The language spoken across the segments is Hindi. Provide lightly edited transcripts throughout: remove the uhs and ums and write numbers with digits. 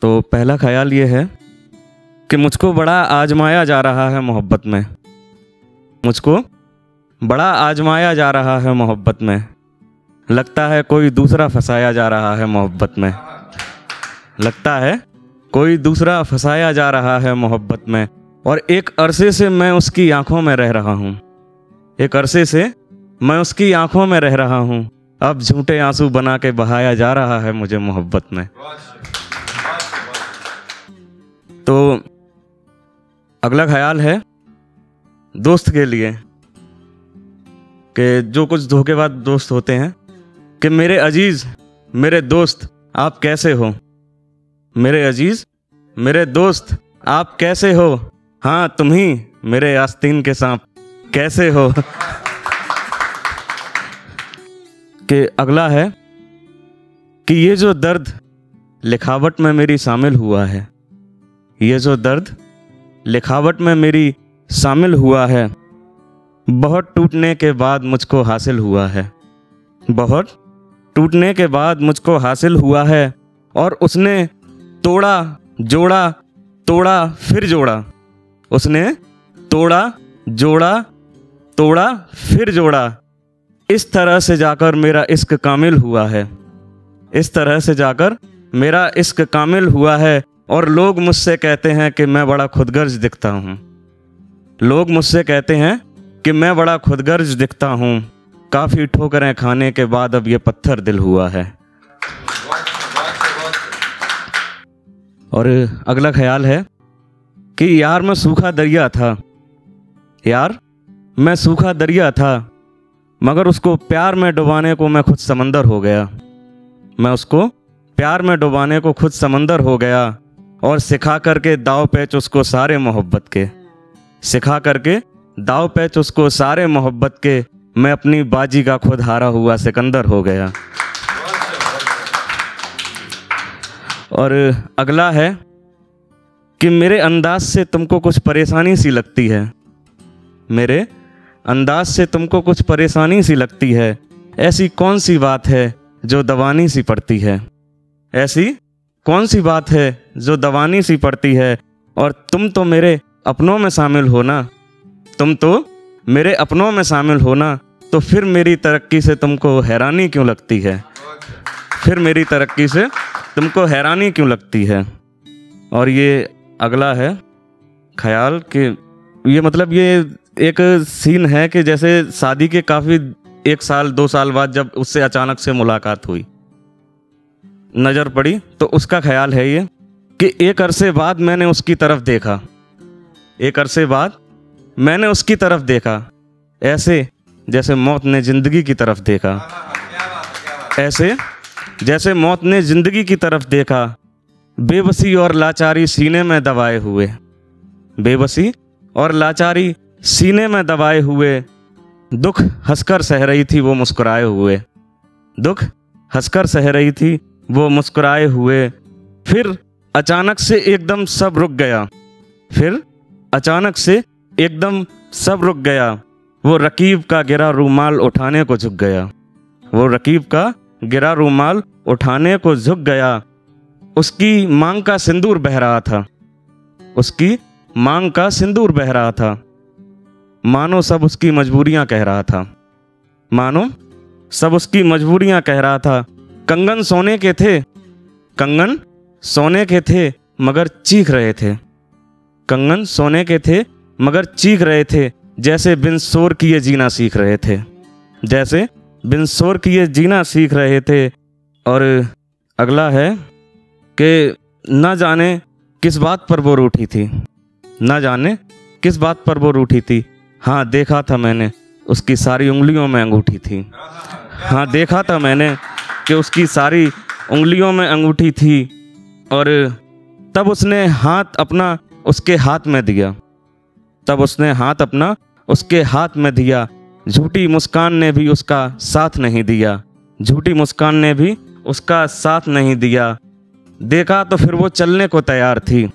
तो पहला ख्याल ये है कि मुझको बड़ा आजमाया जा रहा है मोहब्बत में, मुझको बड़ा आजमाया जा रहा है मोहब्बत में, लगता है कोई दूसरा फंसाया जा रहा है मोहब्बत में, लगता है कोई दूसरा फंसाया जा रहा है मोहब्बत में। और एक अरसे से मैं उसकी आंखों में रह रहा हूँ, एक अरसे से मैं उसकी आंखों में रह रहा हूँ, अब झूठे आंसू बना के बहाया जा रहा है मुझे मोहब्बत में। तो अगला ख्याल है दोस्त के लिए कि जो कुछ धोखेबाज दोस्त होते हैं कि मेरे अजीज मेरे दोस्त आप कैसे हो, मेरे अजीज मेरे दोस्त आप कैसे हो, हाँ तुम ही मेरे आस्तीन के सांप कैसे हो। कि अगला है कि ये जो दर्द लिखावट में मेरी शामिल हुआ है, ये जो दर्द लिखावट में मेरी शामिल हुआ है, बहुत टूटने के बाद मुझको हासिल हुआ है, बहुत टूटने के बाद मुझको हासिल हुआ है। और उसने तोड़ा जोड़ा तोड़ा फिर जोड़ा, उसने तोड़ा जोड़ा तोड़ा फिर जोड़ा, इस तरह से जाकर मेरा इश्क कामिल हुआ है, इस तरह से जाकर मेरा इश्क कामिल हुआ है। और लोग मुझसे कहते हैं कि मैं बड़ा खुदगर्ज दिखता हूँ, लोग मुझसे कहते हैं कि मैं बड़ा खुदगर्ज दिखता हूँ, काफ़ी ठोकरें खाने के बाद अब ये पत्थर दिल हुआ है। और अगला ख्याल है कि यार मैं सूखा दरिया था, यार मैं सूखा दरिया था, मगर उसको प्यार में डुबाने को मैं खुद समंदर हो गया, मैं उसको प्यार में डुबाने को खुद समंदर हो गया। और सिखा करके दाव पैच उसको सारे मोहब्बत के, सिखा करके दाव पैच उसको सारे मोहब्बत के, मैं अपनी बाजी का खुद हारा हुआ सिकंदर हो गया। और अगला है कि मेरे अंदाज से तुमको कुछ परेशानी सी लगती है, मेरे अंदाज से तुमको कुछ परेशानी सी लगती है, ऐसी कौन सी बात है जो दवानी सी पड़ती है, ऐसी कौन सी बात है जो दवानी सी पड़ती है। और तुम तो मेरे अपनों में शामिल हो ना, तुम तो मेरे अपनों में शामिल हो ना, तो फिर मेरी तरक्की से तुमको हैरानी क्यों लगती है, फिर मेरी तरक्की से तुमको हैरानी क्यों लगती है। और ये अगला है ख्याल कि ये मतलब ये एक सीन है कि जैसे शादी के काफ़ी 1 साल 2 साल बाद जब उससे अचानक से मुलाकात हुई, नज़र पड़ी, तो उसका ख्याल है ये कि एक अरसे बाद मैंने उसकी तरफ देखा, एक अरसे बाद मैंने उसकी तरफ देखा, ऐसे जैसे मौत ने ज़िंदगी की तरफ देखा, ऐसे जैसे मौत ने ज़िंदगी की तरफ देखा, बेबसी और लाचारी सीने में दबाए हुए, बेबसी और लाचारी सीने में दबाए हुए, दुख हंसकर सह रही थी वो मुस्कुराए हुए, दुख हंसकर सह रही थी वो मुस्कुराए हुए। फिर अचानक से एकदम सब रुक गया, फिर अचानक से एकदम सब रुक गया, वो रकीब का गिरा रूमाल उठाने को झुक गया, वो रकीब का गिरा रूमाल उठाने को झुक गया। उसकी मांग का सिंदूर बह रहा था, उसकी मांग का सिंदूर बह रहा था, मानो सब उसकी मजबूरियां कह रहा था, मानो सब उसकी मजबूरियां कह रहा था। कंगन सोने के थे, कंगन सोने के थे मगर चीख रहे थे, कंगन सोने के थे मगर चीख रहे थे, जैसे बिन शोर किए जीना सीख रहे थे, जैसे बिन शोर किए जीना सीख रहे थे। और अगला है कि न जाने किस बात पर वो रूठी थी, न जाने किस बात पर वो रूठी थी, हाँ देखा था मैंने उसकी सारी उंगलियों में अंगूठी थी, हाँ देखा था मैंने कि उसकी सारी उंगलियों में अंगूठी थी। और तब उसने हाथ अपना उसके हाथ में दिया, तब उसने हाथ अपना उसके हाथ में दिया, झूठी मुस्कान ने भी उसका साथ नहीं दिया, झूठी मुस्कान ने भी उसका साथ नहीं दिया। देखा तो फिर वो चलने को तैयार थी,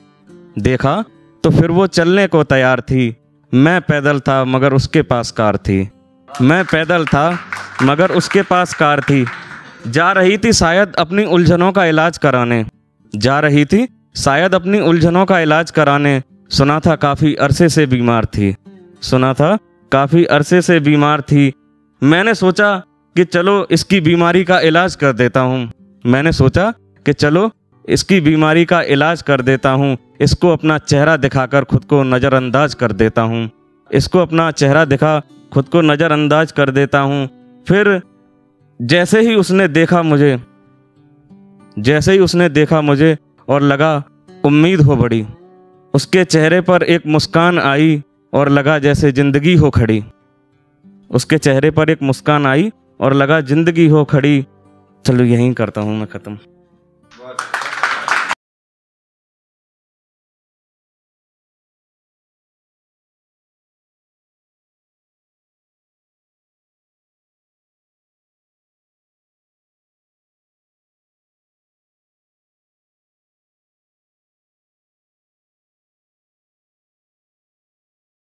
देखा तो फिर वो चलने को तैयार थी, मैं पैदल था मगर उसके पास कार थी, मैं पैदल था मगर उसके पास कार थी। जा रही थी शायद अपनी उलझनों का इलाज कराने, जा रही थी शायद अपनी उलझनों का इलाज कराने। सुना था काफ़ी अरसे से बीमार थी। सुना था काफ़ी अरसे से बीमार थी। मैंने सोचा कि चलो इसकी बीमारी का इलाज कर देता हूँ। मैंने सोचा कि चलो इसकी बीमारी का इलाज कर देता हूँ। इसको अपना चेहरा दिखाकर खुद को नज़रअंदाज कर देता हूँ। इसको अपना चेहरा दिखा खुद को नज़रअंदाज कर देता हूँ। फिर जैसे ही उसने देखा मुझे और लगा उम्मीद हो बड़ी। उसके चेहरे पर एक मुस्कान आई और लगा जैसे ज़िंदगी हो खड़ी। उसके चेहरे पर एक मुस्कान आई और लगा ज़िंदगी हो खड़ी। चलो यहीं करता हूँ मैं ख़त्म।